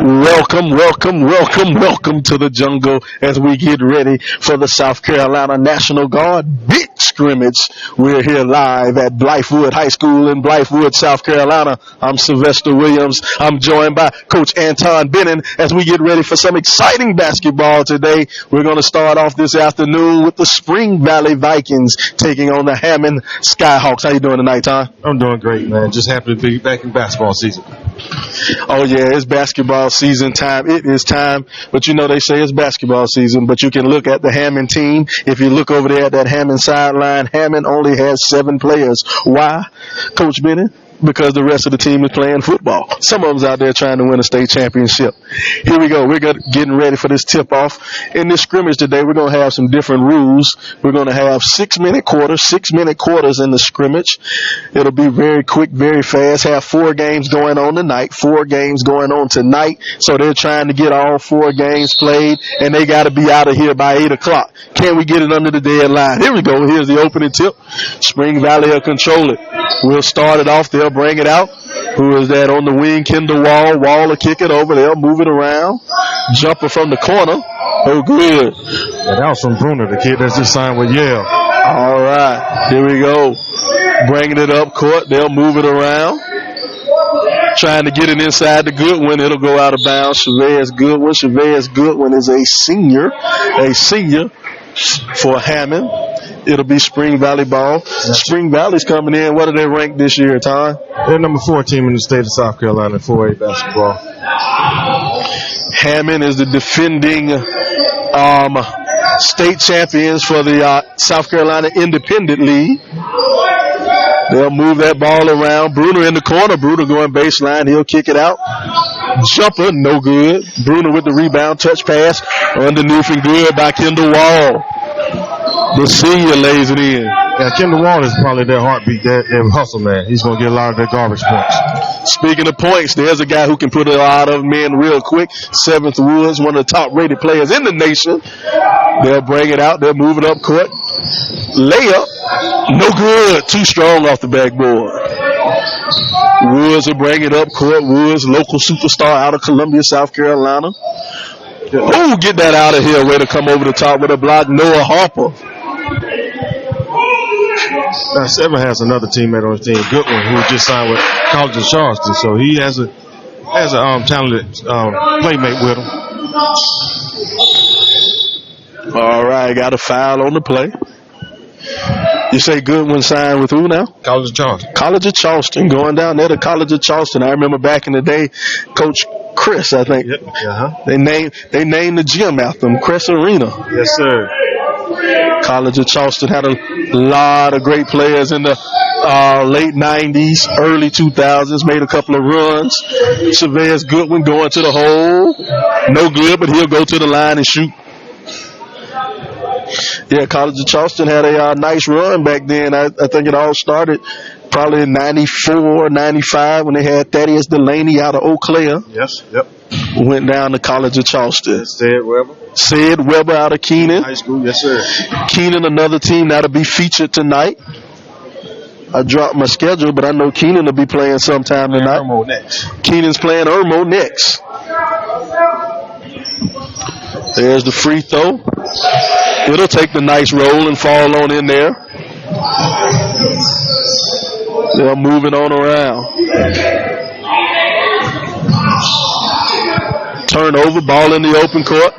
Welcome to the jungle as we get ready for the South Carolina National Guard big scrimmage. We're here live at Blythewood High School in Blythewood, South Carolina. I'm Sylvester Williams. I'm joined by Coach Anton Bennon as we get ready for some exciting basketball today. We're going to start off this afternoon with the Spring Valley Vikings taking on the Hammond Skyhawks. How you doing tonight, Tom? I'm doing great, man. Just happy to be back in basketball season. Oh, yeah, it's basketball season time. It is time. But, you know, they say it's basketball season. But you can look at the Hammond team. If you look over there at that Hammond sideline, Hammond only has 7 players. Why, Coach Bennett? Because the rest of the team is playing football. Some of them's out there trying to win a state championship. Here we go. We're getting ready for this tip-off. In this scrimmage today, we're going to have some different rules. We're going to have 6-minute quarters in the scrimmage. It'll be very quick, very fast. Have 4 games going on tonight, 4 games going on tonight. So they're trying to get all 4 games played, and they got to be out of here by 8 o'clock. Can we get it under the deadline? Here we go. Here's the opening tip. Spring Valley will control it. We'll start it off. They'll bring it out. Who is that on the wing? Kendall Wall. Wall will kick it over. They'll move it around. Jumper from the corner. Oh, good. Yeah, that was from Bruner, the kid that's just signed with Yale. All right. Here we go. Bringing it up court. They'll move it around. Trying to get it inside the Goodwin. It'll go out of bounds. Chavez Goodwin is a senior for Hammond. It'll be Spring Valley ball. Spring Valley's coming in. What are they ranked this year, Ty? They're number 4 team in the state of South Carolina in 4A basketball. Hammond is the defending state champions for the South Carolina Independent League. They'll move that ball around. Bruner in the corner. Bruner going baseline. He'll kick it out. Jumper, no good. Bruner with the rebound. Touch pass. Underneath and good by Kendall Wall. The senior lays it in. Yeah, Kendall Wall is probably their heartbeat, their hustle man. He's going to get a lot of their garbage points. Speaking of points, there's a guy who can put a lot of them in real quick. 7th Woods, one of the top-rated players in the nation. They'll bring it out. They'll move it up court. Layup. No good. Too strong off the backboard. Woods will bring it up court. Woods, local superstar out of Columbia, South Carolina. Oh, get that out of here. Way to come over the top with a block. Noah Harper. Now, 7 has another teammate on his team, Goodwin, who just signed with College of Charleston. So he has a talented playmate with him. All right, got a foul on the play. You say Goodwin signed with who now? College of Charleston. College of Charleston. Going down there to College of Charleston. I remember back in the day, Coach Chris, I think. Yep. Uh-huh. They named the gym after him, Chris Arena. Yes, sir. College of Charleston had a lot of great players in the late 90s, early 2000s, made a couple of runs. Chavez Goodwin going to the hole. No good, but he'll go to the line and shoot. Yeah, College of Charleston had a nice run back then. I think it all started probably in 94, 95 when they had Thaddeus Delaney out of Eau Claire. Yes, yep. Went down to College of Charleston. Sid Weber out of Keenan. High school, yes, sir. Keenan, another team that'll be featured tonight. I dropped my schedule, but I know Keenan will be playing sometime tonight. Irmo next. Keenan's playing Irmo next. There's the free throw. It'll take the nice roll and fall on in there. They're moving on around. Turnover, ball in the open court.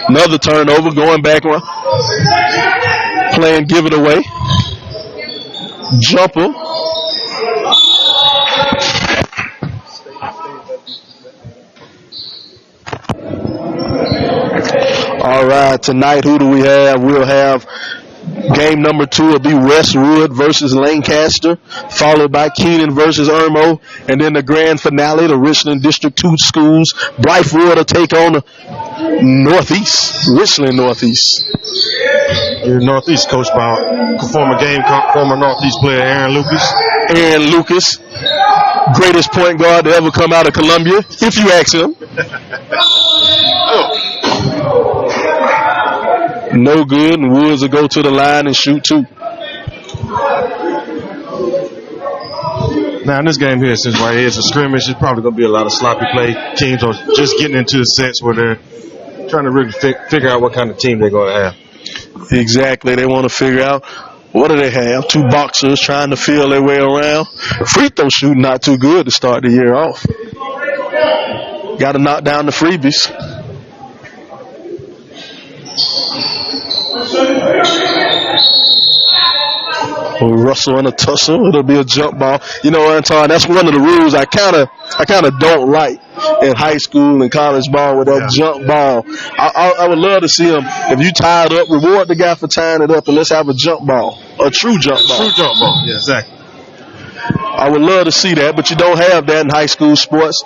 Another turnover, going back one. Playing give it away. Jumper. All right, tonight who do we have? We'll have game number 2 will be Westwood versus Lancaster, followed by Keenan versus Irmo, and then the grand finale, the Richland District 2 schools. Blythewood will take on Northeast, Richland Northeast. Your Northeast coached by former Northeast player Aaron Lucas. Aaron Lucas, greatest point guard to ever come out of Columbia, if you ask him. No good, and Woods will go to the line and shoot 2. Now, in this game here, since right here it's a scrimmage, it's probably going to be a lot of sloppy play. Teams are just getting into the sets where they're trying to really figure out what kind of team they're going to have. Exactly. They want to figure out, what do they have? 2 boxers trying to feel their way around. Free throw shooting not too good to start the year off. Got to knock down the freebies. Russell and a tussle. It'll be a jump ball. You know, Anton, that's one of the rules I kind of don't like in high school and college ball with that jump ball. I would love to see them, if you tie it up, reward the guy for tying it up, and let's have a jump ball, a true jump ball. True jump ball, yeah, exactly. I would love to see that, but you don't have that in high school sports.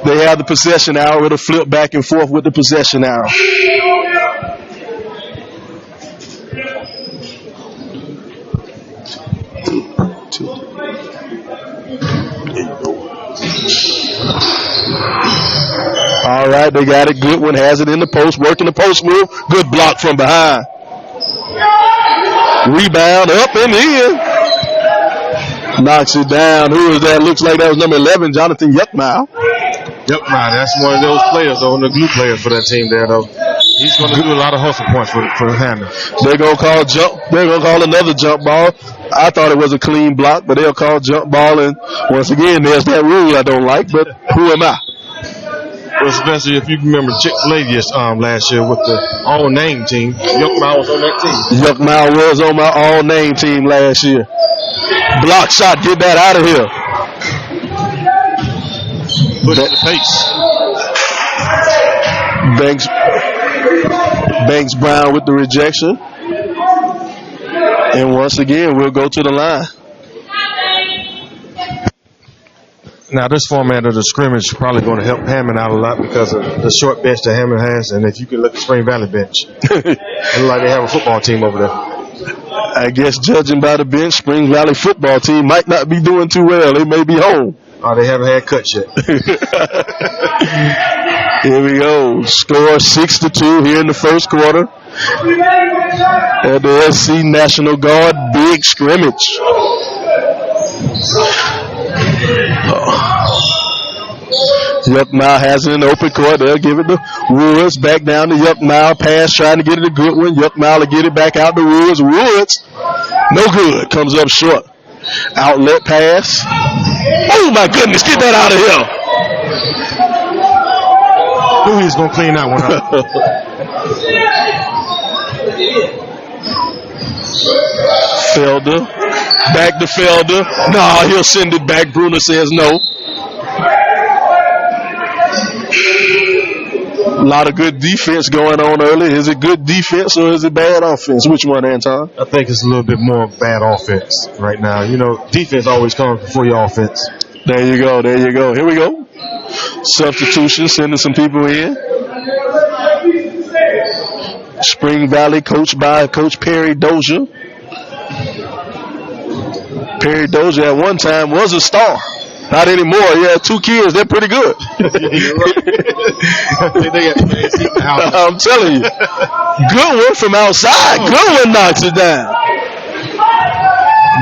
They have the possession arrow. It'll flip back and forth with the possession arrow. All right, they got it. Goodwin has it in the post, working the post move. Good block from behind. Rebound up and in. Knocks it down. Who is that? Looks like that was number 11, Jonathan Yuckmile. Yuckmile, that's one of those players, though, the glue player for that team there, though. He's going to do a lot of hustle points for Hammond. They're going to call another jump ball. I thought it was a clean block, but they'll call jump ball. And once again, there's that rule I don't like, but who am I? Well, especially if you remember Chick-fil-A last year with the all-name team. Yuckmile was on that team. Yuckmile was on my all-name team last year. Block shot, get that out of here. Put at the pace. Banks Brown with the rejection. And once again, we'll go to the line. Now, this format of the scrimmage is probably going to help Hammond out a lot because of the short bench that Hammond has. And if you can look at Spring Valley bench, it looks like they have a football team over there. I guess judging by the bench, Spring Valley football team might not be doing too well. They may be home. Oh, they haven't had cuts yet. Here we go. Score 6-2 here in the first quarter. At the SC National Guard big scrimmage. Yuckmile has it in the open court. They'll give it to Woods. Back down to Yuckmile. Pass trying to get it to Goodwin. Yuckmile will get it back out to Woods. Woods, no good. Comes up short. Outlet pass. Oh, my goodness. Get that out of here. Who is going to clean that one up? Felder. Back to Felder. Nah, he'll send it back. Bruner says no. A lot of good defense going on early. Is it good defense or is it bad offense? Which one, Anton? I think it's a little bit more bad offense right now. You know, defense always comes before your offense. There you go. There you go. Here we go. Substitution, sending some people in. Spring Valley, coached by Coach Perry Dozier. Perry Dozier at one time was a star. Not anymore. He had 2 kids. They're pretty good. I'm telling you. Goodwin from outside. Goodwin knocks it down.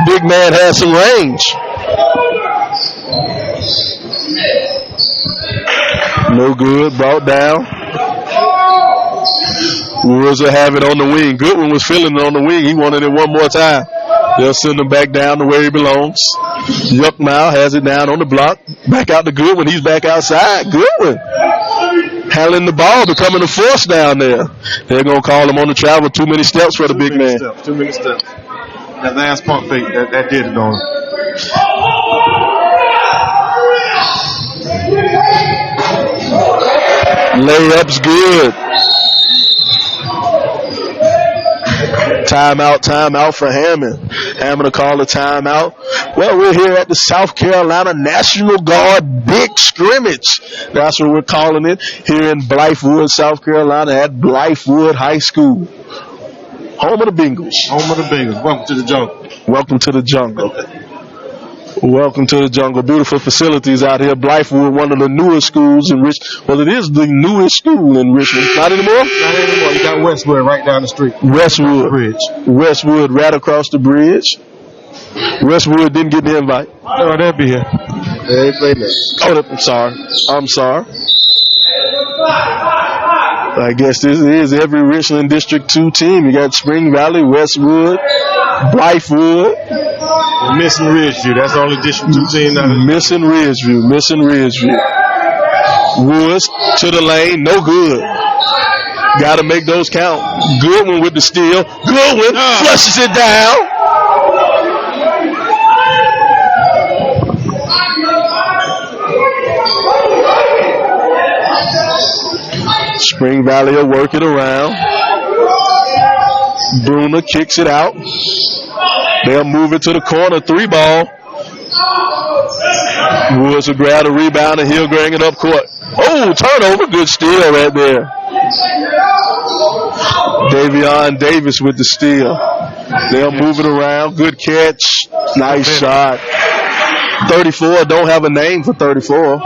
Big man has some range. No good. Brought down. Woods will have it on the wing. Goodwin was feeling it on the wing. He wanted it one more time. They'll send him back down to where he belongs. Yuckmile has it down on the block. Back out to Goodwin. He's back outside. Goodwin handling the ball, becoming a force down there. They're going to call him on the travel. Too many steps for the big man. Too many steps. That last pump fake, that did it on him. Layup's good. Timeout for Hammond. Hammond will call a timeout. Well, we're here at the South Carolina National Guard Big Scrimmage. That's what we're calling it here in Blythewood, South Carolina at Blythewood High School. Home of the Bengals. Home of the Bengals. Welcome to the jungle. Welcome to the jungle. Welcome to the jungle. Beautiful facilities out here. Blythewood, one of the newest schools in Richmond. Well, it is the newest school in Richmond. Not anymore? Not anymore. You got Westwood right down the street. Westwood right across the bridge. Westwood didn't get the invite. No, they'll be here. They ain't playing that. Oh, I'm sorry. I guess this is every Richland District 2 team. You got Spring Valley, Westwood, Blythewood. We're missing Ridgeview. That's the only District 2 team now. Missing Ridgeview. Woods to the lane, no good. Got to make those count. Goodwin with the steal. Goodwin flushes it down. Spring Valley will work it around. Bruner kicks it out. They'll move it to the corner. 3 ball. Woods will grab the rebound and he'll bring it up court. Oh, turnover. Good steal right there. Davion Davis with the steal. They'll move it around. Good catch. Nice shot. 34. Don't have a name for 34.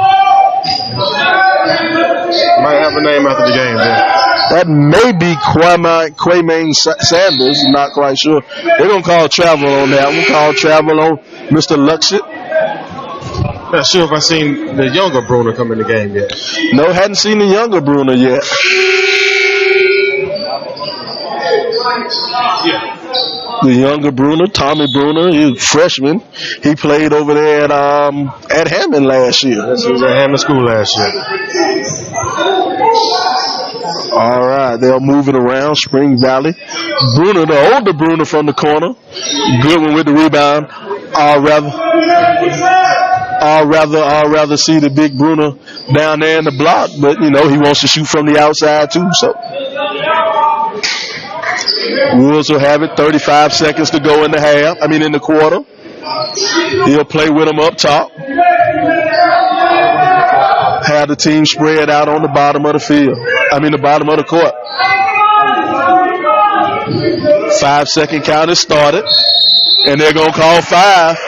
Might have a name after the game, then. That may be Quaymaine Sanders. Not quite sure. They're going to call travel on that. We'll call travel on Mr. Luxit. Not sure if I've seen the younger Bruner come in the game yet. No, hadn't seen the younger Bruner yet. The younger Bruner, Tommy Bruner, he's a freshman. He played over there at Hammond last year. He was at Hammond School last year. All right, they'll move it around. Spring Valley. Bruner, the older Bruner from the corner. Goodwin with the rebound. I'd rather see the big Bruner down there in the block, but he wants to shoot from the outside too. So Woods will have it. 35 seconds to go in the quarter. He'll play with them up top. Have the team spread out on the bottom of the field. The bottom of the court. 5-second count has started. And they're going to call 5.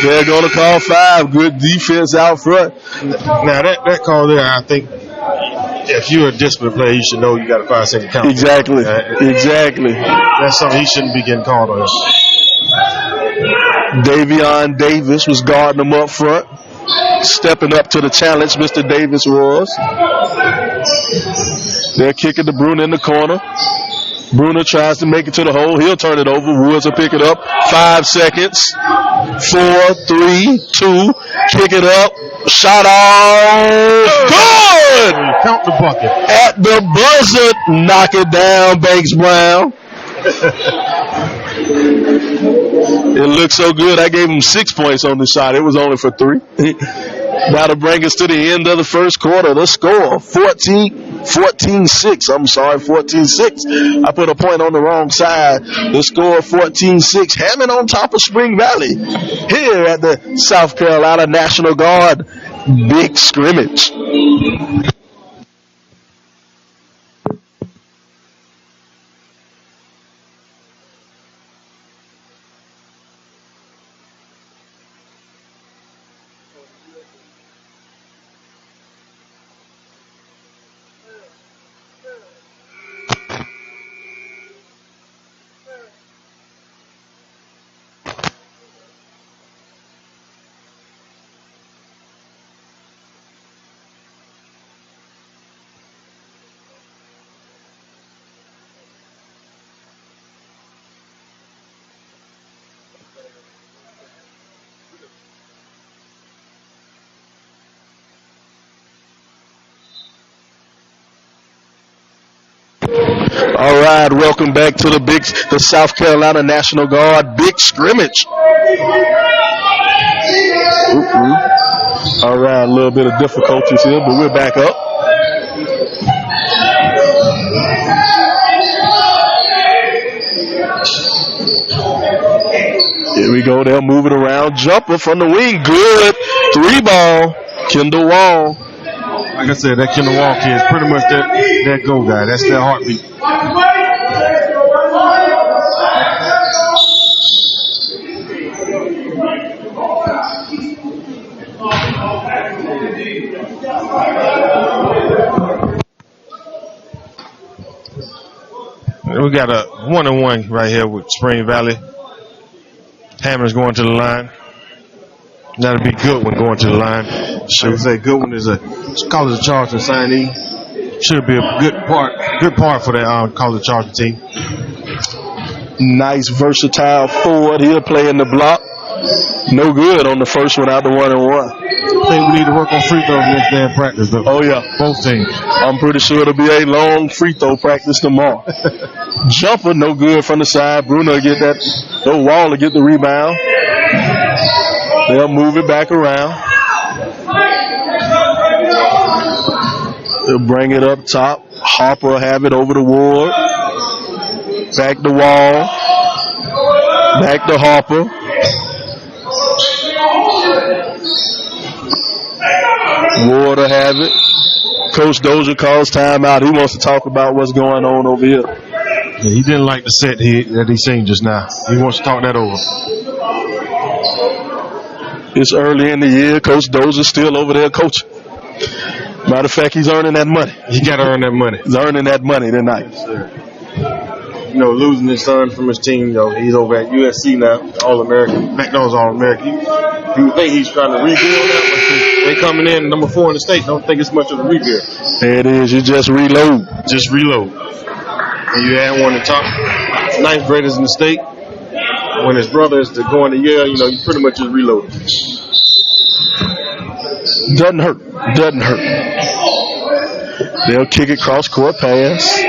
They're going to call 5. Good defense out front. Now, that call there, I think, if you're a disciplined player, you should know you got a 5-second count. Exactly. That's something he shouldn't be getting called on. Davion Davis was guarding him up front. Stepping up to the challenge, Mr. Davis was. They're kicking to Bruner in the corner. Bruner tries to make it to the hole. He'll turn it over. Woods will pick it up. 5 seconds. 4, 3, 2. Kick it up. Shot off. Good! Count the bucket. At the buzzer. Knock it down, Banks Brown. It looked so good. I gave him 6 points on the shot. It was only for 3. That'll bring us to the end of the first quarter. The score, 14-6. I'm sorry, 14-6. I put a point on the wrong side. The score, 14-6. Hammond on top of Spring Valley here at the South Carolina National Guard Big Scrimmage. All right, welcome back to the South Carolina National Guard Big Scrimmage. All right, a little bit of difficulties here, but we're back up. Here we go. They'll move it around. Jumper from the wing. Good. 3 ball. Kendall Wall. Like I said, that Kendall Wall kid is pretty much that go guy. That's their heartbeat. We got a 1-on-1 right here with Spring Valley. Hammond's going to the line. That'll be Goodwin going to the line. So I say Goodwin is a College of Charleston signee. Should be a good part for that College of Charleston team. Nice versatile forward. He'll play in the block. No good on the first one out the 1-and-1. I think we need to work on free throws next day in practice, though. Oh, yeah. Both teams. I'm pretty sure it'll be a long free throw practice tomorrow. Jumper, no good from the side. Bruno get that. The wall to get the rebound. They'll move it back around. They'll bring it up top. Harper will have it over the Ward. Back to Wall. Back to Harper. Ward will have it. Coach Dozier calls timeout. He wants to talk about what's going on over here. Yeah, he didn't like the set that he seen just now. He wants to talk that over. It's early in the year. Coach Dozier's still over there coaching. Matter of fact, he's earning that money. He got to earn that money. He's earning that money tonight. Yes, sir. You know, losing his son from his team, though, he's over at USC now, All-American. McDonald's All-American. You would think he's trying to rebuild that, but they coming in number 4 in the state. Don't think it's much of a rebuild. There it is. You just reload. Just reload. And you add one to top. 9th graders in the state. When his brother is going to Yale, you know, you pretty much just reload. Doesn't hurt. Doesn't hurt. They'll kick it cross-court pass.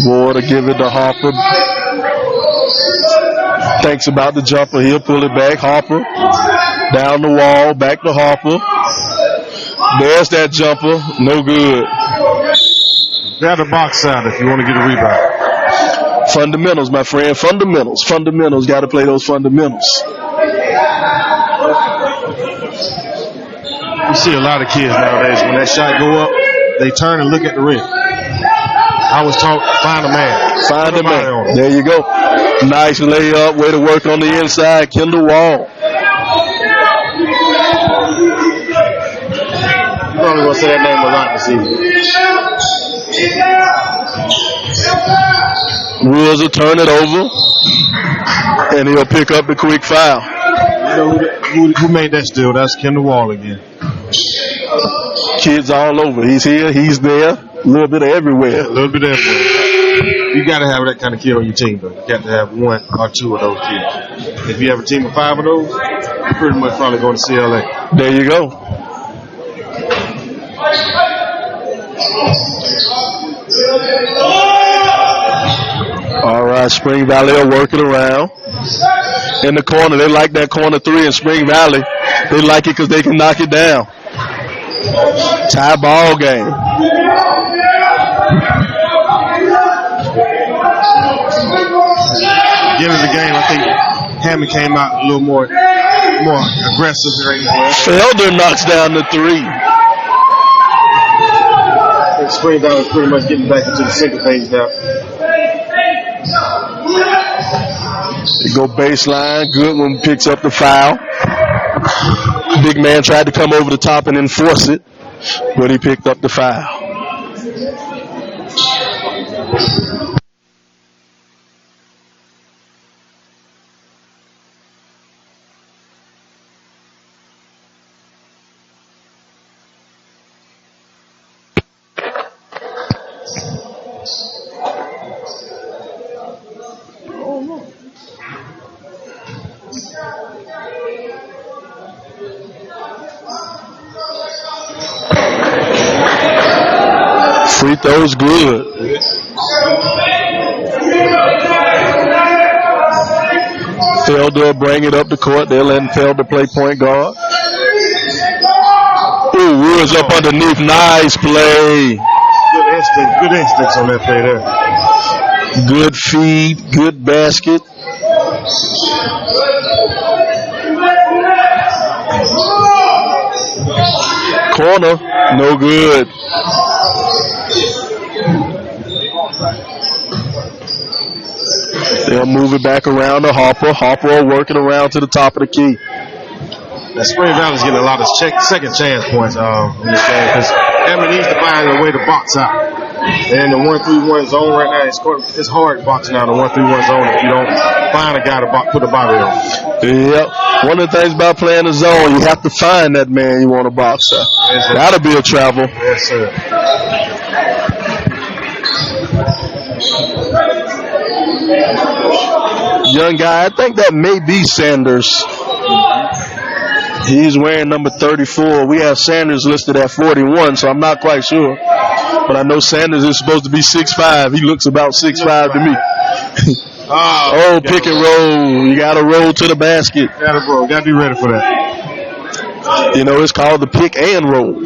Ward will give it to Harper. Thinks about the jumper. He'll pull it back. Harper. Down the wall. Back to Harper. There's that jumper. No good. Grab the box out if you want to get a rebound. Fundamentals, my friend. Fundamentals. Fundamentals. Got to play those fundamentals. You see a lot of kids nowadays, when that shot go up, they turn and look at the rim. I was taught, find a man. Find a man. There you go. Nice layup. Way to work on the inside. Kendall Wall. You're probably going to say that name a lot this evening. Woods will turn it over, and he'll pick up the quick foul. You know who made that steal? That's Kendall Wall again. Kids all over. He's here. He's there. A little bit of everywhere. A little bit of everywhere. You got to have that kind of kid on your team, though. You got to have 1 or 2 of those kids. If you have a team of 5 of those, you're pretty much probably going to CLA. There you go. All right, Spring Valley will work it around. In the corner, they like that corner 3 in Spring Valley. They like it because they can knock it down. Tie ball game. Beginning of the game, I think Hammond came out a little more aggressive right now. Felder knocks down the 3. I think Spring Valley is pretty much getting back into the center phase now. They go baseline. Goodwin picks up the foul. Big man tried to come over the top and enforce it, but he picked up the foul. Free throw's good. Felder bring it up the court. They're letting Felder play point guard. Ooh, Woods up underneath. Nice play. Good instincts on that play there. Good feed. Good basket. Corner. No good. They'll move it back around to Harper. Harper will work it around to the top of the key. Now, Spring Valley's getting a lot of second chance points in this game because Hammond needs to find a way to box out. And the 1-3-1 zone right now, it's hard boxing out the 1-3-1 zone if you don't find a guy to put a body on. Yep. One of the things about playing the zone, you have to find that man you want to box at. Yes, that'll be a travel. Yes, sir. Young guy, I think that may be Sanders. He's wearing number 34. We have Sanders listed at 41, so I'm not quite sure. But I know Sanders is supposed to be 6'5". He looks about 6'5" to me. Pick and roll. You got to roll to the basket. Got to roll. Got to be ready for that. You know, it's called the pick and roll.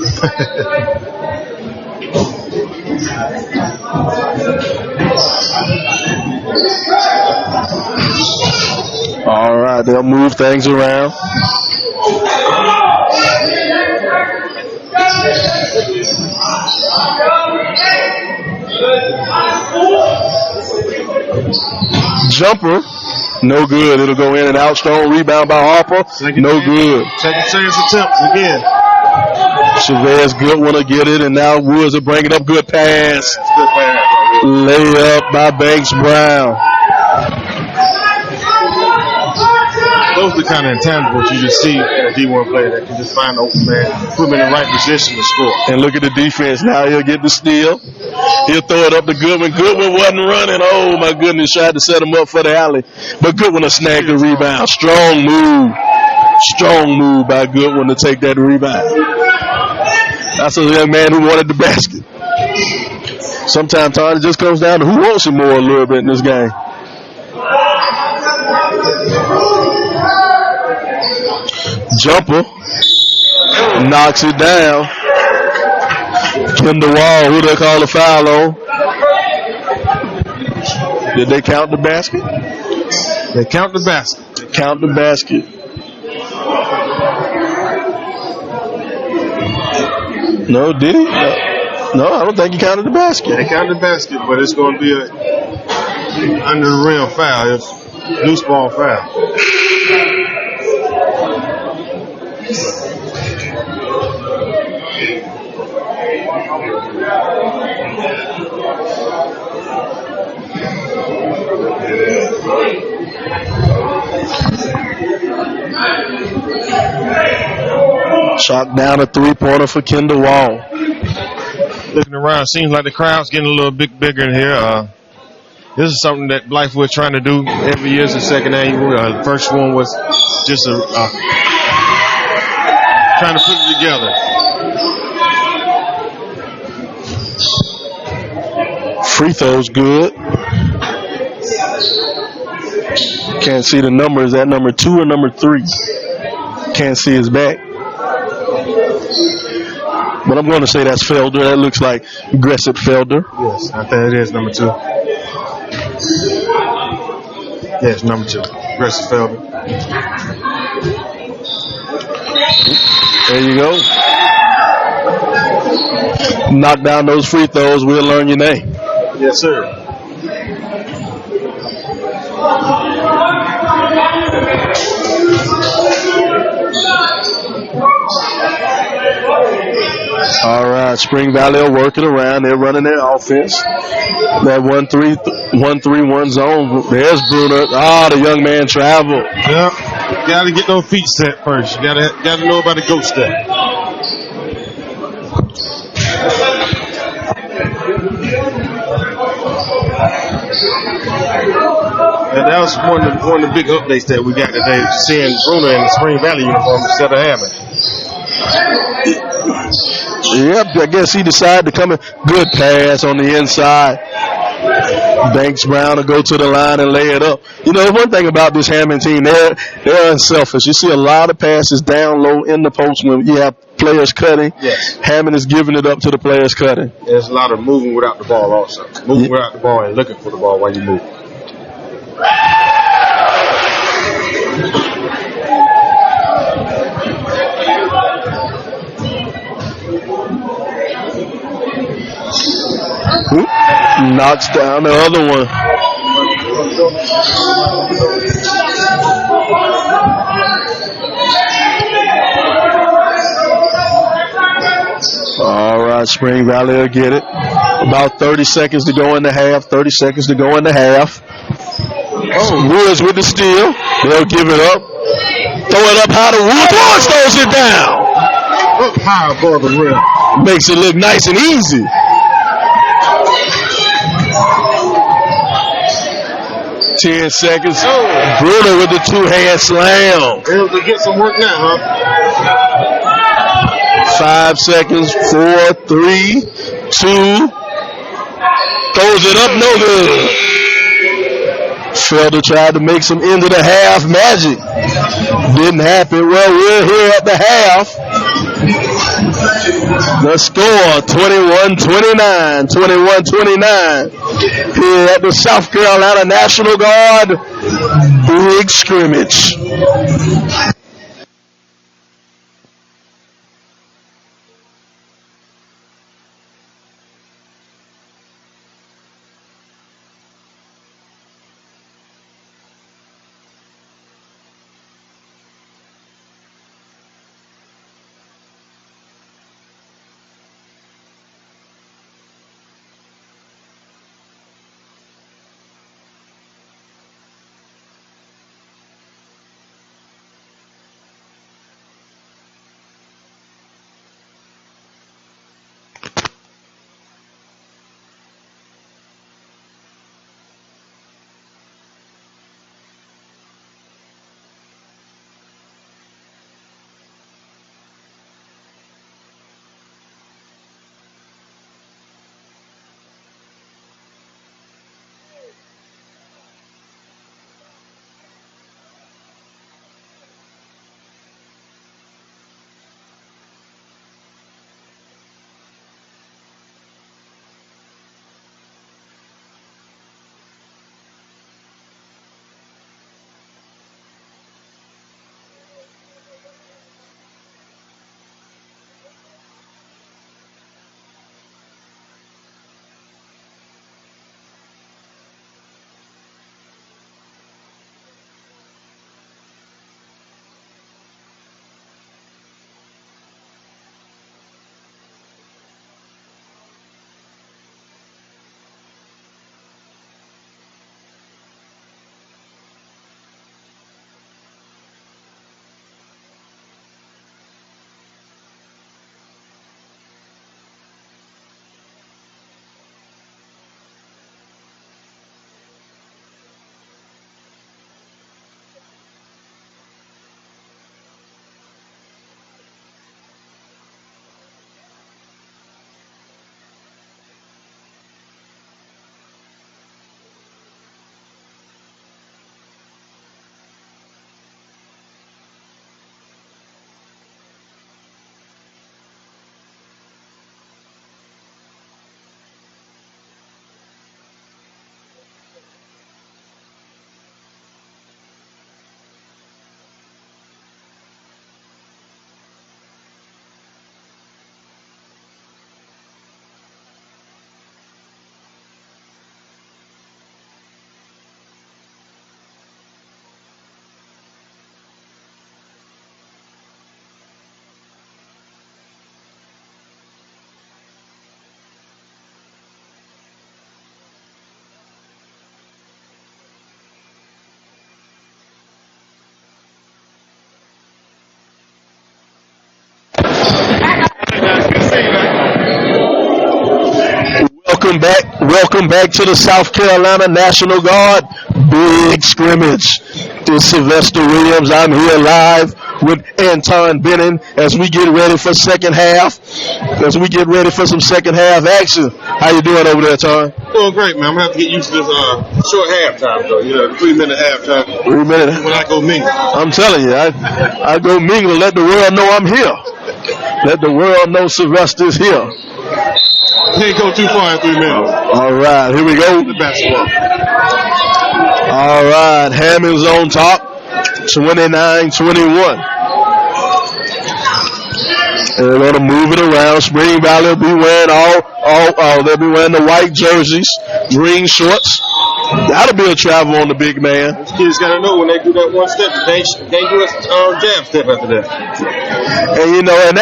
All right, they'll move things around. Jumper, no good. It'll go in and out. Strong rebound by Harper, no good. Second chance attempt again. Chavez Goodwin will get it, and now Woods will bring it up. Good pass. Good pass. Layup by Banks Brown. Those are the kind of intangibles you just see in a D1 player that can just find the open man, put him in the right position to score. And look at the defense. Now he'll get the steal. He'll throw it up to Goodwin. Goodwin wasn't running. Oh, my goodness. Tried to set him up for the alley. But Goodwin will snag the rebound. Strong move. Strong move by Goodwin to take that rebound. That's a young man who wanted the basket. Sometimes, Todd, it just comes down to who wants it more a little bit in this game. Jumper knocks it down. Kendall Wall, who they call the foul on? Did they count the basket? They count the basket. They count the basket. No, did he? No, I don't think he counted the basket. They counted the basket, but it's going to be a under the rim foul. It's loose ball foul. Shot down a three-pointer for Kendall Wall. Looking around, seems like the crowd's getting a little bit bigger in here. This is something that Blythewood trying to do every year. It's the second annual. The first one was just trying to put it together. Free throws good. Can't see the number. Is that number 2 or number 3? Can't see his back. But I'm going to say that's Felder. That looks like aggressive Felder. Yes, I think it is number 2. Yes, number 2. Aggressive Felder. There you go. Knock down those free throws. We'll learn your name. Yes, sir. All right, Spring Valley will work it around. They're running their offense. That 1-3-1 zone. There's Bruner. The young man traveled. Yep. Got to get those feet set first. Got to know about the ghost step. And that was one of the big updates that we got today, seeing Bruner in the Spring Valley uniform instead of Hammond. Yep, I guess he decided to come in. Good pass on the inside. Banks Brown will go to the line and lay it up. You know, one thing about this Hammond team, they're unselfish. You see a lot of passes down low in the post when you have players cutting. Yes. Hammond is giving it up to the players cutting. There's a lot of moving without the ball also. Moving without the ball and looking for the ball while you move. Knocks down the other one. All right, Spring Valley will get it. About 30 seconds to go in the half. 30 seconds to go in the half. Woods with the steal. They'll give it up. Throw it up high to Woods. Woods throws it down. Up high above the rim. Makes it look nice and easy. Ten seconds. Bruno with the two-hand slam. Able to get some work now, huh? 5 seconds. 4, 3, 2. Throws it up. No good. Felder tried to make some end of the half magic. Didn't happen. Well, we're here at the half. The score, 21-29. 21-29. Here at the South Carolina National Guard Big Scrimmage. Welcome back to the South Carolina National Guard Big Scrimmage. This is Sylvester Williams. I'm here live with Anton Benning as we get ready for second half. As we get ready for some second half action. How you doing over there, Ton? Doing great, man. I'm gonna have to get used to this short halftime, though. You know, 3-minute halftime. 3 minutes. When I go mingle. I'm telling you, I go mingle. Let the world know I'm here. Let the world know Sylvester's here. Can't go too far in 3 minutes. All right, here we go. The basketball. All right, Hammond's on top, 29-21. And they're going to move it around. Spring Valley will be wearing they'll be wearing the white jerseys, green shorts. That'll be a travel on the big man. These kids got to know when they do that one step, they do a jab step after that. And you know, and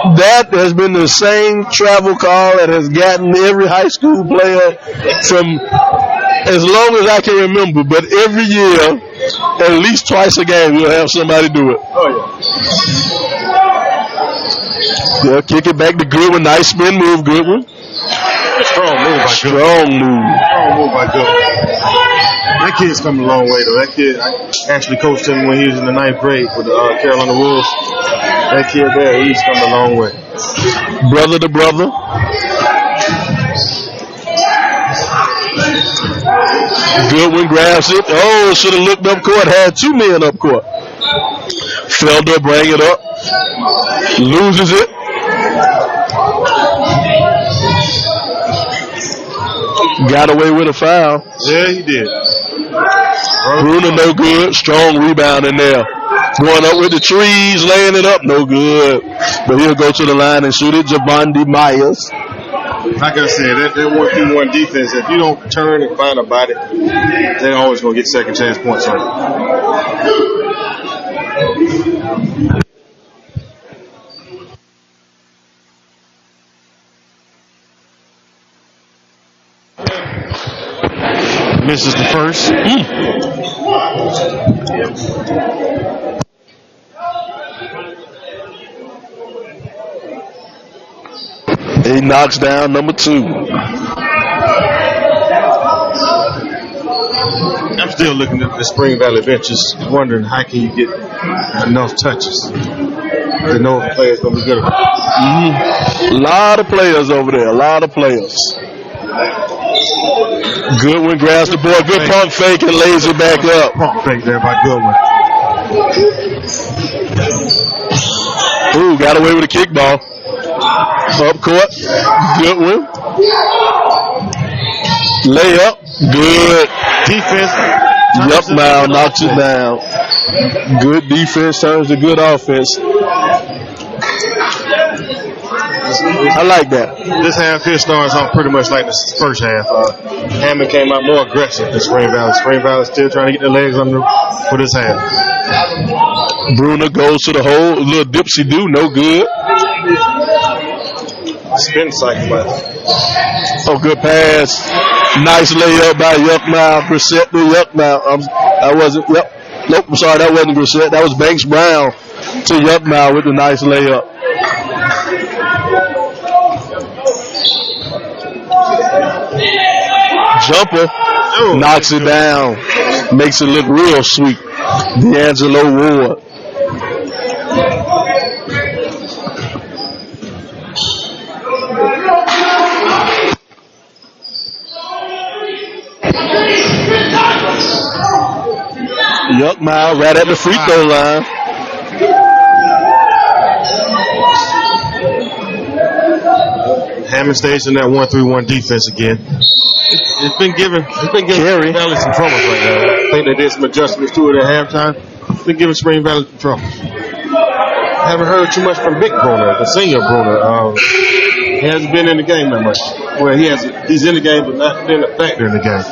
That has been the same travel call that has gotten every high school player from as long as I can remember. But every year, at least twice a game, you'll have somebody do it. Oh, yeah. They'll kick it back to Goodwin. Nice spin move, Goodwin. Strong move by Goodwin. Strong move by Goodwin. That kid's come a long way, though. That kid, I actually coached him when he was in the 9th grade with the Carolina Wolves. That kid there, he's come a long way. Brother to brother. Goodwin grabs it. Oh, should have looked up court. Had 2 men up court. Felder bring it up. Loses it. Got away with a foul. Yeah, he did. Bruner no good. Strong rebound in there. Going up with the trees, laying it up, no good. But he'll go to the line and shoot it. Javandi Myers. Like I said, that 1-2-1 defense, if you don't turn and find a body, they're always going to get second chance points on it. Misses the first. He knocks down number 2. I'm still looking at the Spring Valley benches, wondering how can you get enough touches to know if the player's going to be good enough. A lot of players over there. A lot of players. Goodwin grabs the ball. Good pump fake and lays it back up. Pump fake there by Goodwin. Ooh, got away with a kickball. Up court. Goodwin. Layup. Good. Defense. Yup, now knocks it down. Good defense turns to good offense. I like that. This half here starts off pretty much like the first half. Hammond came out more aggressive than Spring Valley. Spring Valley still trying to get their legs under for this half. Bruner goes to the hole. A little dipsy-do, no good. Spin cycle. Oh, good pass. Nice layup by Yuckmouth. Brissett to Yuckmouth. Nope, I'm sorry, that wasn't Brissett. That was Banks Brown to Yuckmouth with the nice layup. Jumper knocks it down, makes it look real sweet. D'Angelo Ward. Yuckmouth right at the free throw line. Hammond stays in that 1-3-1 defense again. It's been giving Spring Valley some trouble right now. I think they did some adjustments to it at halftime. It's been giving Spring Valley some trouble. Haven't heard too much from Big Bruner, the senior Bruner. He hasn't been in the game that much. Well, he's in the game, but not been a factor in the game.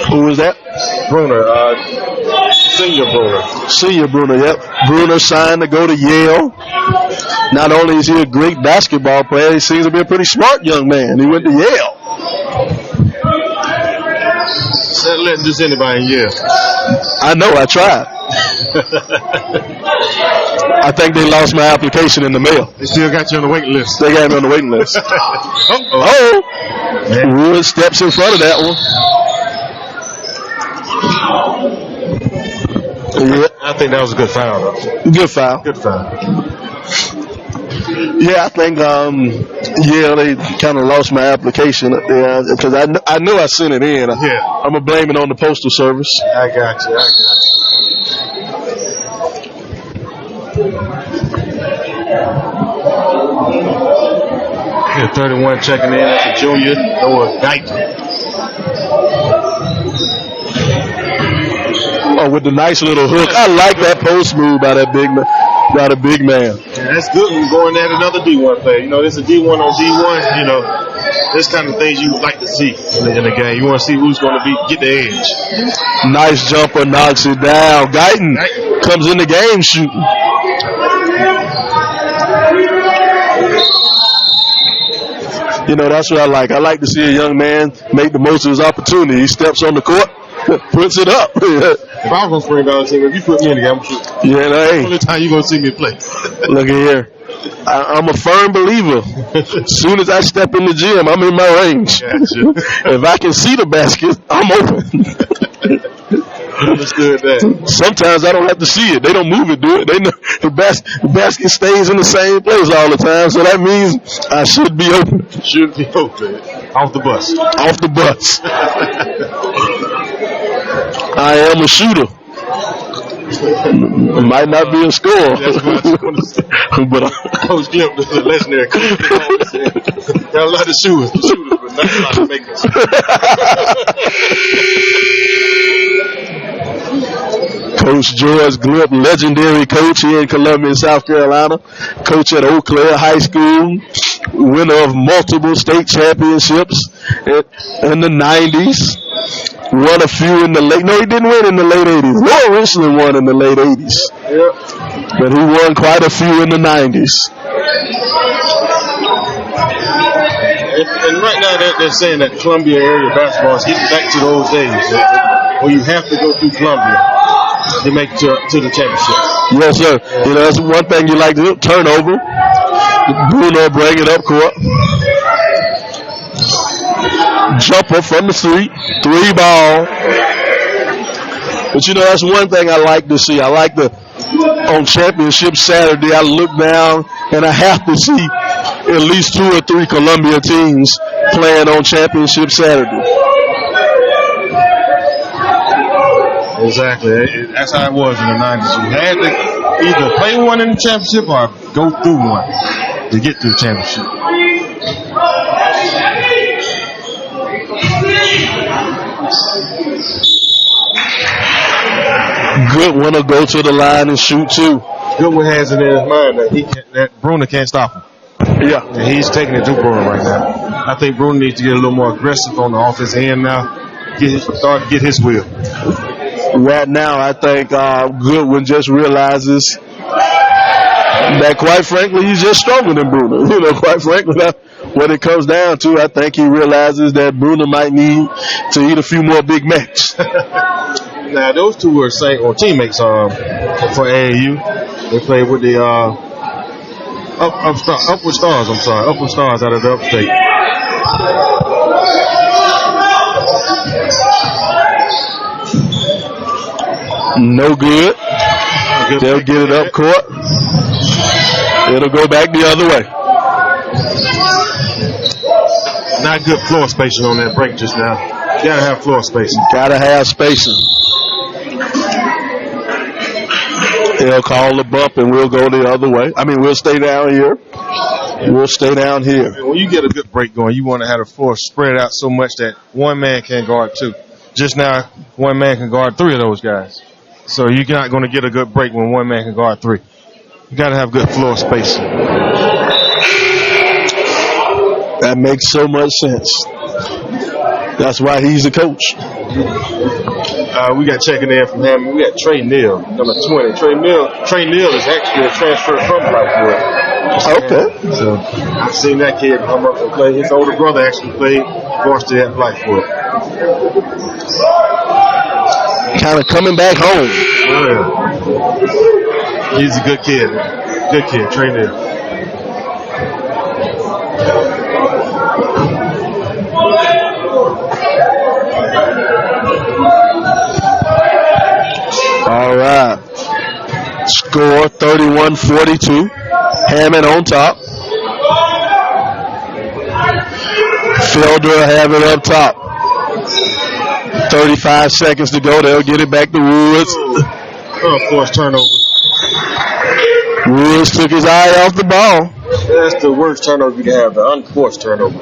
Who was that? Bruner, senior Bruner. Senior Bruner, yep. Bruner signed to go to Yale. Not only is he a great basketball player, he seems to be a pretty smart young man. He went to Yale. Not letting just anybody in Yale. I know, I tried. I think they lost my application in the mail. They still got you on the waiting list. They got me on the waiting list. Wood steps in front of that one. Yeah. I think that was a good foul, though. Good foul. Good foul. Yeah, I think they kind of lost my application because I knew I sent it in. Yeah. I'm going to blame it on the Postal Service. I got you. Yeah, 31 checking in. That's a junior, Noah Guyton. Oh, with the nice little hook. I like that post move by that big man. Yeah, that's good when you're going at another D1 player. You know, this is D1 on D1. You know, this kind of things you like to see in the game. You want to see who's going to get the edge. Nice jumper, knocks it down. Guyton comes in the game shooting. You know, that's what I like. I like to see a young man make the most of his opportunity. He steps on the court, puts it up. If I was going to spring down the team, if you put me in the game, I'm shooting. Yeah, no, hey. The only time you're going to see me play. Look at here. I'm a firm believer. As soon as I step in the gym, I'm in my range. Gotcha. If I can see the basket, I'm open. Understood that. Sometimes I don't have to see it. They don't move it, do it. They know the basket stays in the same place all the time, so that means I should be open. Should be open. Off the bus. Off the bus. I am a shooter. Might not be a scorer. That's what I was going to say. But Coach Clip, the legendary coach, got a lot of shooters, but not a lot of makers. Coach George Glip, legendary coach here in Columbia, South Carolina. Coach at Eau Claire High School. Winner of multiple state championships in the 90s. Won a few in the late. No, he didn't win in the late 80s. Lower Richland won in the late 80s. Yep. But he won quite a few in the 90s. And right now they're saying that Columbia area basketball is getting back to those days where you have to go through Columbia to make it to the championship. Yes, sir. You know, that's one thing you like to do. Turnover. Bruno bring it up court. Jumper from the three ball. But you know, that's one thing I like to see. I like on championship Saturday, I look down and I have to see at least 2 or 3 Columbia teams playing on championship Saturday. Exactly. That's how it was in the 90s. You had to either play one in the championship or go through one to get to the championship. Goodwin will go to the line and shoot too. Goodwin has it in his mind that Bruner can't stop him. Yeah. And he's taking it to Bruner right now. I think Bruner needs to get a little more aggressive on the offensive end now. Start to get his will. Right now, I think Goodwin just realizes that, quite frankly, he's just stronger than Bruner. You know, quite frankly, that's what it comes down to. I think he realizes that Bruner might need to eat a few more Big Macs. Now, those two were teammates for AAU. They played with the Upward Stars out of the upstate. No good. They'll get it up court. It'll go back the other way. Not good floor spacing on that break just now. You gotta have floor spacing. Gotta have spacing. They'll call the bump and we'll go the other way. I mean, we'll stay down here. We'll stay down here. When you get a good break going, you want to have the floor spread out so much that one man can't guard 2. Just now, one man can guard 3 of those guys. So you're not going to get a good break when one man can guard 3. You got to have good floor spacing. That makes so much sense. That's why he's the coach. We got checking in from Hammond. We got Trey Neal, number 20. Trey Neal is actually a transfer from Blackwood. Okay. So I've seen that kid come up and play. His older brother actually played varsity at Blackwood. Kind of coming back home. Yeah. He's a good kid. Good kid, Trey Neal. All right. Score 31-42. Hammond on top. Felder will have it up top. 35 seconds to go. They'll get it back to Woods. Forced turnover. Woods took his eye off the ball. That's the worst turnover you can have, the unforced turnover.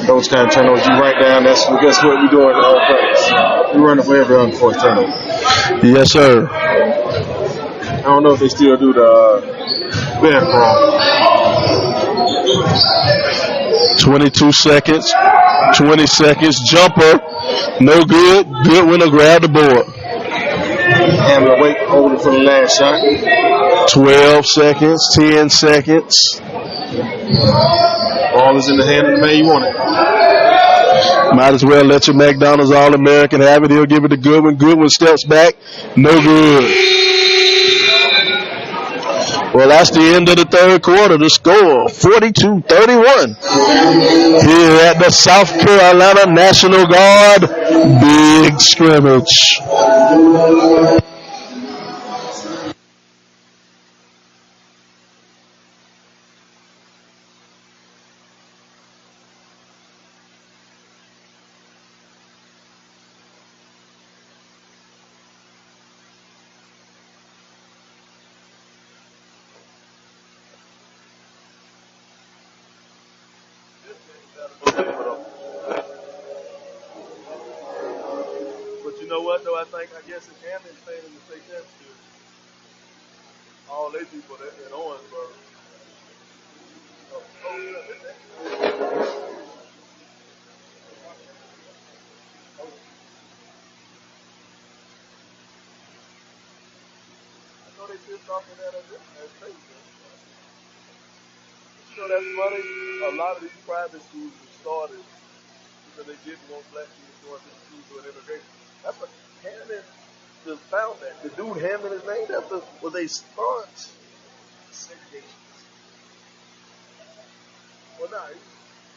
Those kind of turnovers you write down, guess what we're doing in all practice. We're running for every unforced turnover. Yes, sir. I don't know if they still do the bad crawl. 22 seconds. 20 seconds. Jumper. No good. Goodwin will grab the board. Hammond away, holding for the last shot. 12 seconds. 10 seconds. Ball is in the hand of the man you want it. Might as well let your McDonald's All-American have it. He'll give it to Goodwin. Goodwin steps back. No good. Well, that's the end of the third quarter. The score, 42-31. Here at the South Carolina National Guard Big Scrimmage. But you know what, though? I guess it's Hammond staying in the state championship. All they people in Owensboro. Oh, yeah. I know they pissed off in that state. You know, that's funny. A lot of these private schools were started because they didn't want black people going to the school doing immigration. That's what Hammond just found that. The dude Hammond is named after was a staunch segregationist. Well, nah, he's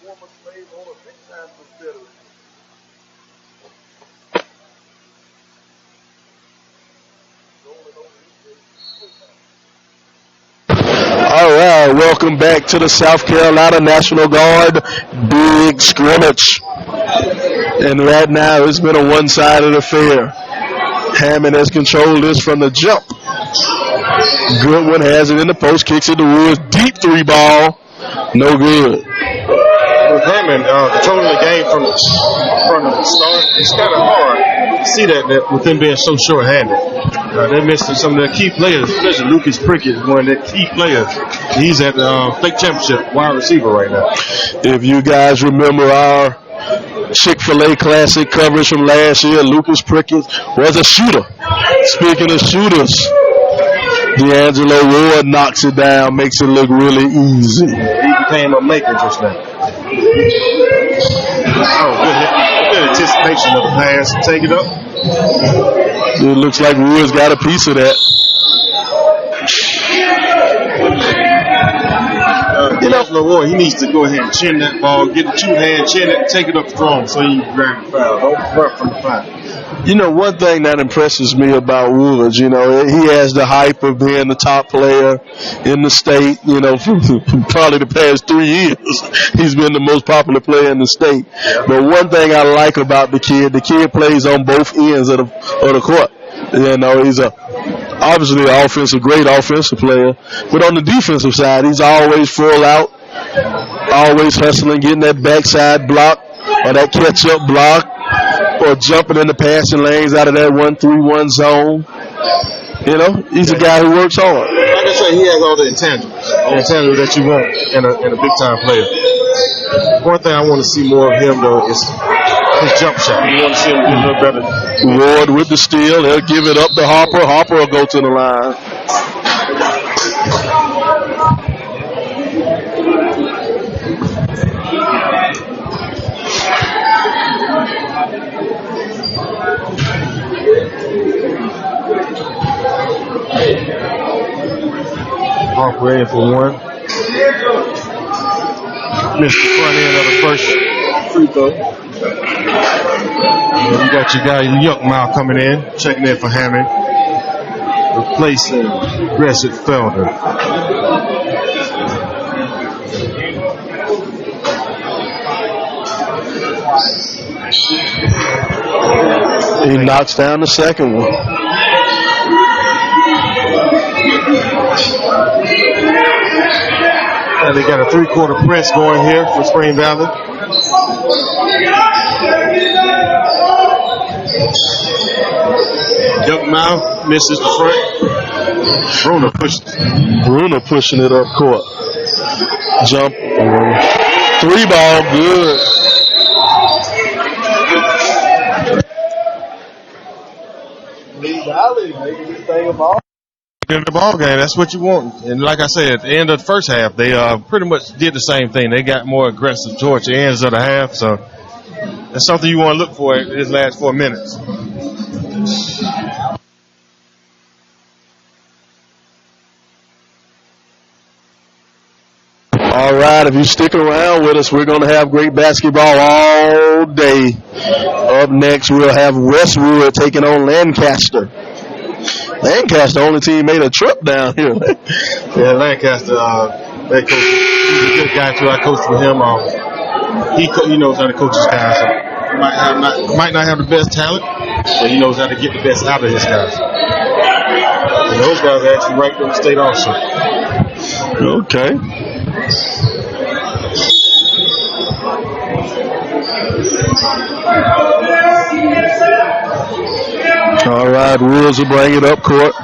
former slave owner, big time Confederate. All right, welcome back to the South Carolina National Guard Big Scrimmage. And right now, it's been a one-sided affair. Hammond has controlled this from the jump. Goodwin has it in the post, kicks it to Woods. Deep three ball. No good. With Hammond controlling the game from the start, it's kind of hard to see that with them being so short-handed. They're missing some of their key players, especially Lucas Prickett, one of their key players. He's at the state championship wide receiver right now. If you guys remember our Chick-fil-A Classic coverage from last year, Lucas Prickett was a shooter. Speaking of shooters, D'Angelo Ward knocks it down, makes it look really easy. He became a maker just now. Oh, good anticipation of the pass. Take it up. It looks like Woods got a piece of that. Ward, he needs to go ahead and chin that ball, get the two-hand, chin it, take it up strong so you can grab the foul. Don't run from the foul. You know, one thing that impresses me about Woods, you know, he has the hype of being the top player in the state, you know, for probably the past 3 years. He's been the most popular player in the state. But one thing I like about the kid plays on both ends of the court. You know, he's obviously an great offensive player. But on the defensive side, he's always full out, always hustling, getting that backside block or that catch-up block, or jumping in the passing lanes out of that 1-3-1 zone. You know, he's a guy who works hard. Like I said, he has all the intangibles that you want in a big-time player. One thing I want to see more of him, though, is his jump shot. You want to see him get a little better. Ward with the steal. He'll give it up to Harper. Harper will go to the line. Harper in for one. Missed the front end of the first free throw. You got your guy Yuckmouth coming in, checking in for Hammond, replacing Gressett Felder. He knocks down the second one. And they got a three-quarter press going here for Spring Valley. Yuckmouth misses the front. Bruner pushing it up court. Jump. Three ball, good. Lee Valley making this thing a ball. In the ball game, that's what you want. And like I said, at the end of the first half, they pretty much did the same thing. They got more aggressive towards the ends of the half. So that's something you want to look for in this last 4 minutes. All right, if you stick around with us, we're going to have great basketball all day. Up next, we'll have Westwood taking on Lancaster. Lancaster, only team made a trip down here. Yeah, Lancaster, that coach, he's a good guy too. I coached with him. He knows how to coach his guys. So he might not have the best talent, but he knows how to get the best out of his guys. And those guys are actually ranked in the state also. Okay. All right, Woods will bring it up court.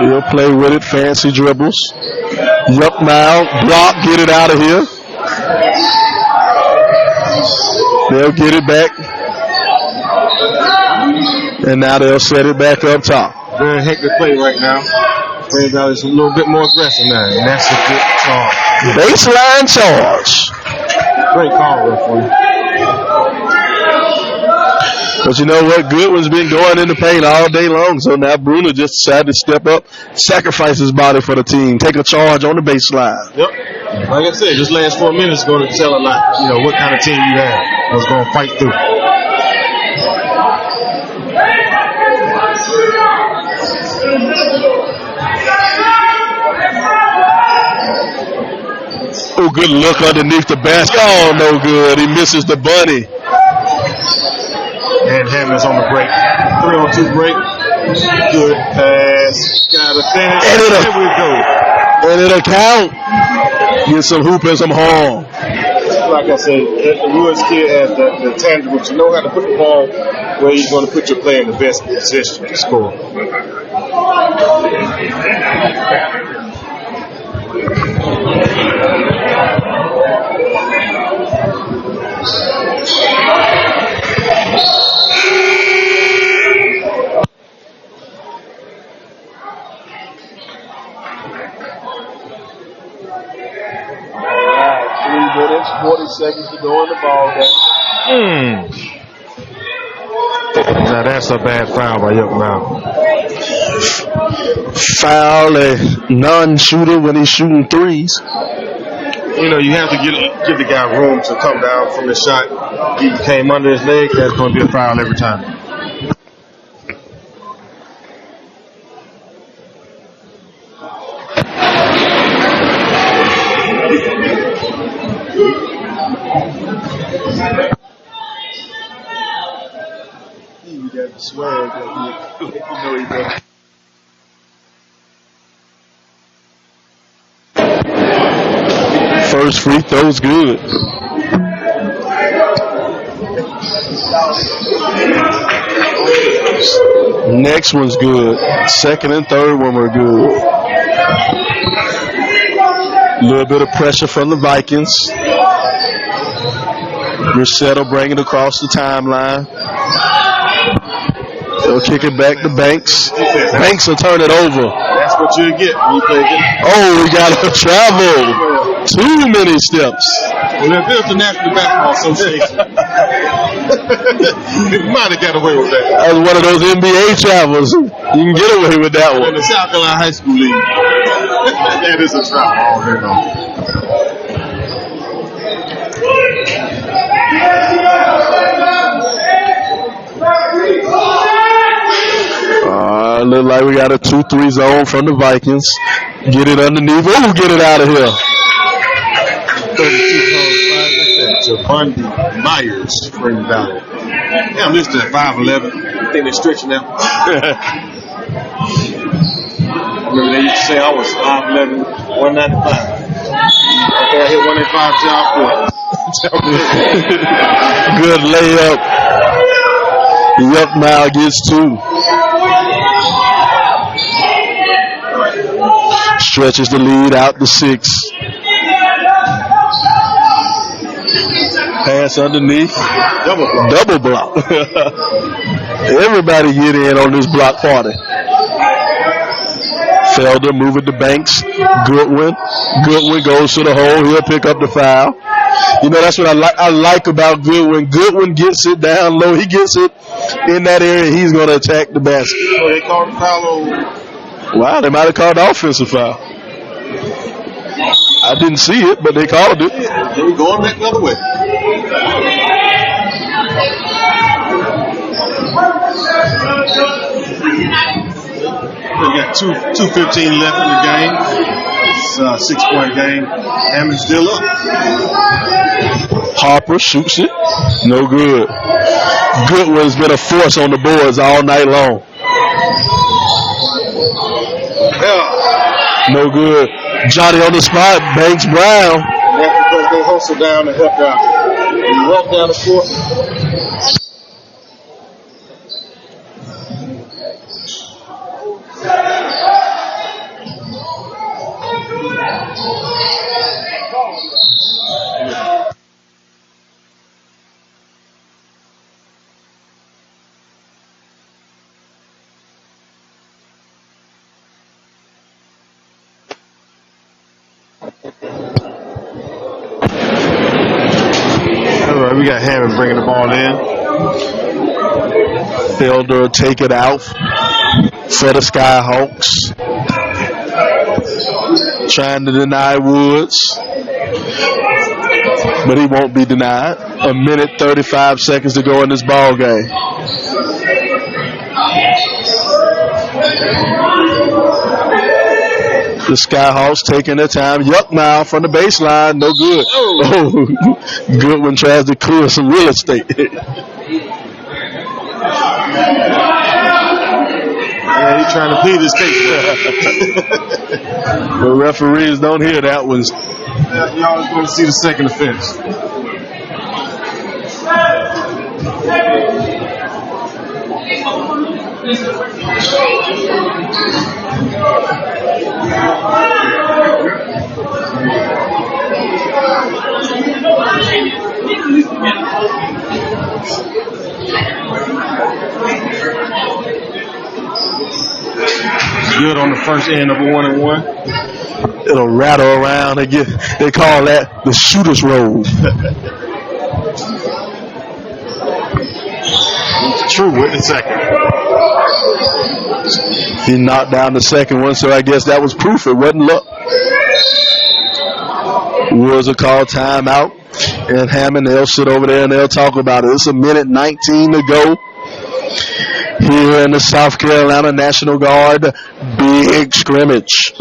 He'll play with it, fancy dribbles. Yup, now, block, get it out of here. They'll get it back. And now they'll set it back up top. Very hectic play right now. Green Valley's a little bit more aggressive now, and that's a good charge. Baseline charge. Great call, referee. But you know what? Goodwin's been going in the paint all day long, so now Bruner just decided to step up, sacrifice his body for the team, take a charge on the baseline. Yep. Like I said, this last 4 minutes is going to tell a lot, what kind of team you have that's going to fight through. Oh, good look underneath the basket. Oh, no good. He misses the bunny. And Hammond's on the break. 3-on-2 break. Good pass. Got to finish. There we go. And it'll count. Get some hoop and some horn. Like I said, the Woods kid has the tangibles. You know how to put the ball where you're going to put your player in the best position to score. Alright, 3 minutes, 40 seconds to go in the ball game. Now that's a bad foul by Yoke now. Foul a non-shooter when he's shooting threes. You have to give the guy room to come down from the shot. He came under his leg. That's going to be a foul every time. He got the swag that he does. First free throw's good. Next one's good. Second and third one were good. A little bit of pressure from the Vikings. Brissett will bring it across the timeline. They'll kick it back to Banks. Banks will turn it over. That's what you get when you play this. Oh, we got to travel. Too many steps. Well, there's the National Basketball Association. You might have got away with that. That was one of those NBA travels. You can get away with that one. In the South Carolina High School League. That is a travel. Oh, here Look like we got a 2-3 zone from the Vikings. Get it underneath. Oh, get it out of here. 32 Bundy Myers, Spring Valley. Yeah, I'm listed at 5'11". I think they're stretching out. Remember they used to say I was 5'11", 195. Okay, I hit 185 job for Good layup. Yup, now gets 2. Stretches the lead out to 6. Pass underneath. Double block. Everybody get in on this block party. Felder moving to Banks. Goodwin goes to the hole. He'll pick up the foul. You know, that's what I like about Goodwin. Goodwin gets it down low. He gets it in that area. He's going to attack the basket. So they called the foul. Wow, they might have called the offensive foul. I didn't see it, but they called it. They were going back the other way. We got 2:15 left in the game. It's a 6-point game. Hammond still up. Harper shoots it. No good. Goodwin's been a force on the boards all night long. Yeah. No good. Johnny on the spot. Banks Brown. That's because they hustle down and help out. When you walk down the court. We got Hammond bringing the ball in. Felder will take it out for the Skyhawks. Trying to deny Woods, but he won't be denied. 1:35 to go in this ball game. The Skyhawks taking their time. Yuck now from the baseline. No good. Oh. Goodwin tries to clear some real estate. Yeah, he's trying to plead his case. The referees don't hear that one. Y'all is going to see the second offense. Good on the first end of a 1-and-1. It'll rattle around. They call that the shooter's roll. True with the second. He knocked down the second one, so I guess that was proof. It wasn't luck. Woods will call timeout, and Hammond, they'll sit over there and they'll talk about it. It's 1:19 to go here in the South Carolina National Guard big scrimmage.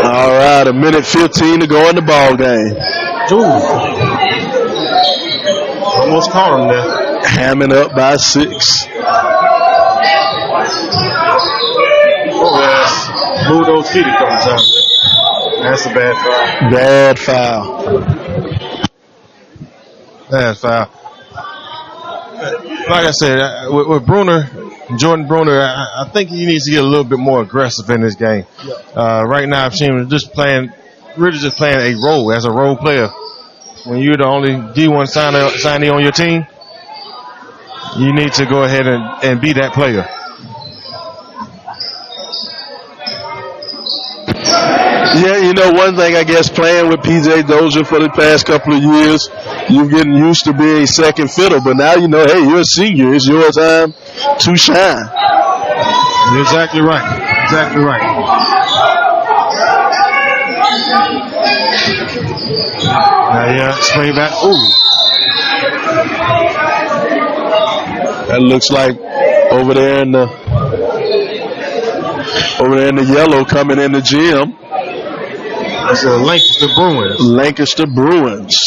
All right, 1:15 to go in the ball game. Ooh. Almost caught him there. Hammond up by 6. Oh, yeah. Move those feet a couple times. That's a bad foul. Bad foul. Bad foul. Like I said, with Bruner, Jordan Bruner, I think he needs to get a little bit more aggressive in this game. Right now, I've seen him just playing a role as a role player. When you're the only D1 signee on your team, You need to go ahead and be that player. Yeah, you know, one thing I guess playing with P.J. Dozier for the past couple of years, you're getting used to being second fiddle. But now you know, hey, you're a senior. It's your time to shine. You're exactly right. Exactly right. Swing back. Ooh. That looks like over there in the yellow coming in the gym. That's the Lancaster Bruins. Lancaster Bruins.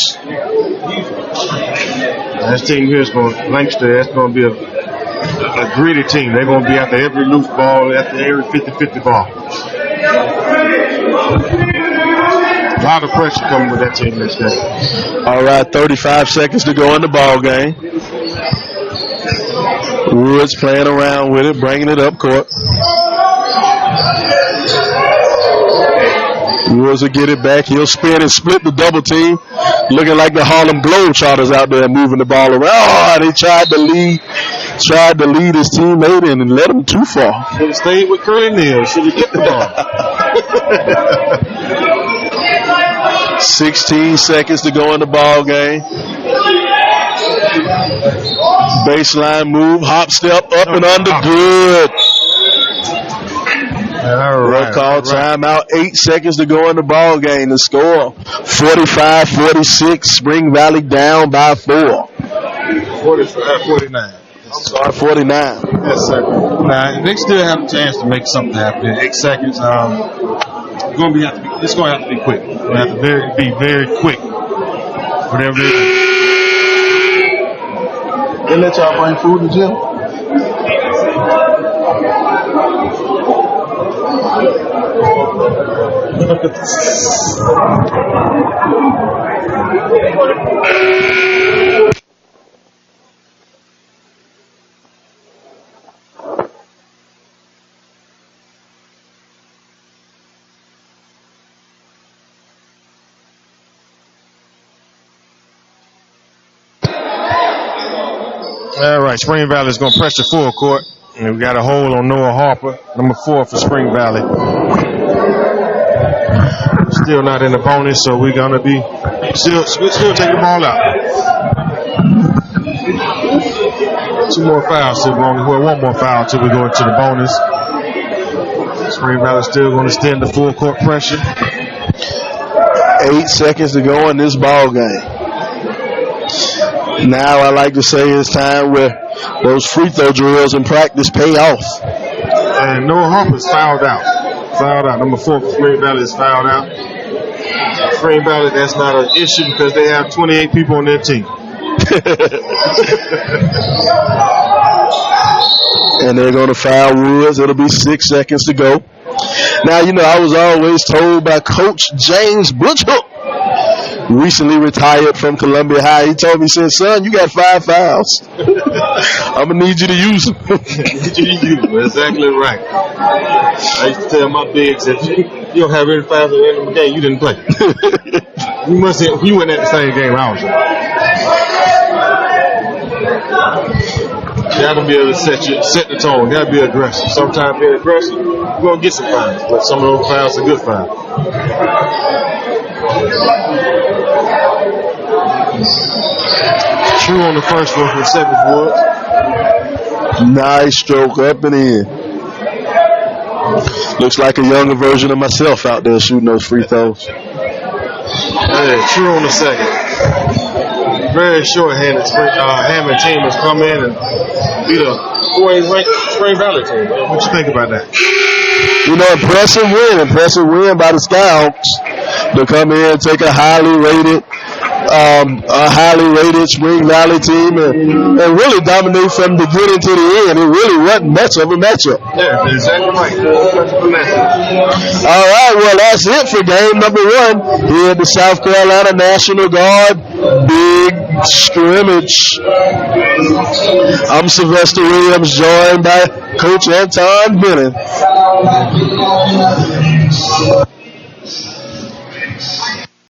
That team here is Lancaster. That's going to be a gritty team. They're going to be after every loose ball, after every 50-50 ball. A lot of pressure coming with that team this game. All right, 35 seconds to go in the ball game. Woods playing around with it, bringing it up court. Woods will get it back. He'll spin and split the double team. Looking like the Harlem Globetrotters out there moving the ball around. Oh, they tried to lead his teammate and led him too far. Should have stayed with Curly Neal. Should have hit the ball. 16 seconds to go in the ball game. Baseline move, hop step, up and under, good. All right. Call timeout. 8 seconds to go in the ball game. The score 45-46. Spring Valley down by 4. 49. I'm sorry, 49. Yes, sir. Now they still have a chance to make something happen in 8 seconds. It's going to have to be quick. It's going to have to be very quick. Whatever it is. They let y'all bring food in the gym? All right, Spring Valley is going to pressure full court. And we got a hold on Noah Harper, number 4 for Spring Valley. Still not in the bonus, so we're going to be still take the ball out. 2 more fouls till one more foul till we go into the bonus. Spring Valley still going to stand the full court pressure. 8 seconds to go in this ball game. Now I like to say it's time where those free throw drills in practice pay off. And Noah Harper's fouled out. Number 4 for Spring Valley is fouled out. Spring Valley, that's not an issue because they have 28 people on their team. And they're going to foul Woods. It'll be 6 seconds to go. Now, you know, I was always told by Coach James Butchhook, recently retired from Columbia High. He told me, he said, son, you got 5 fouls. I'm going to need you to use them. Exactly right. I used to tell my bigs, if you don't have any fouls at the end of the game, you didn't play. You went at the same game I was in. You got to be able to set the tone. You got to be aggressive. Sometimes being aggressive, you're going to get some fouls, but some of those fouls are good fouls. True on the first one for 7 Woods. Nice stroke up and in. Looks like a younger version of myself out there shooting those free throws. Hey, True on the second. Very short-handed Hammond team has come in and beat a 4A ranked Spring Valley team. What you think about that? You know, impressive win by the Scouts to come in and take a highly rated Spring Valley team and really dominate from the beginning to the end. It really wasn't much of a matchup. Yeah, exactly right. All right, well, that's it for game number 1 here at the South Carolina National Guard Big Scrimmage. I'm Sylvester Williams, joined by Coach Anton Bennett.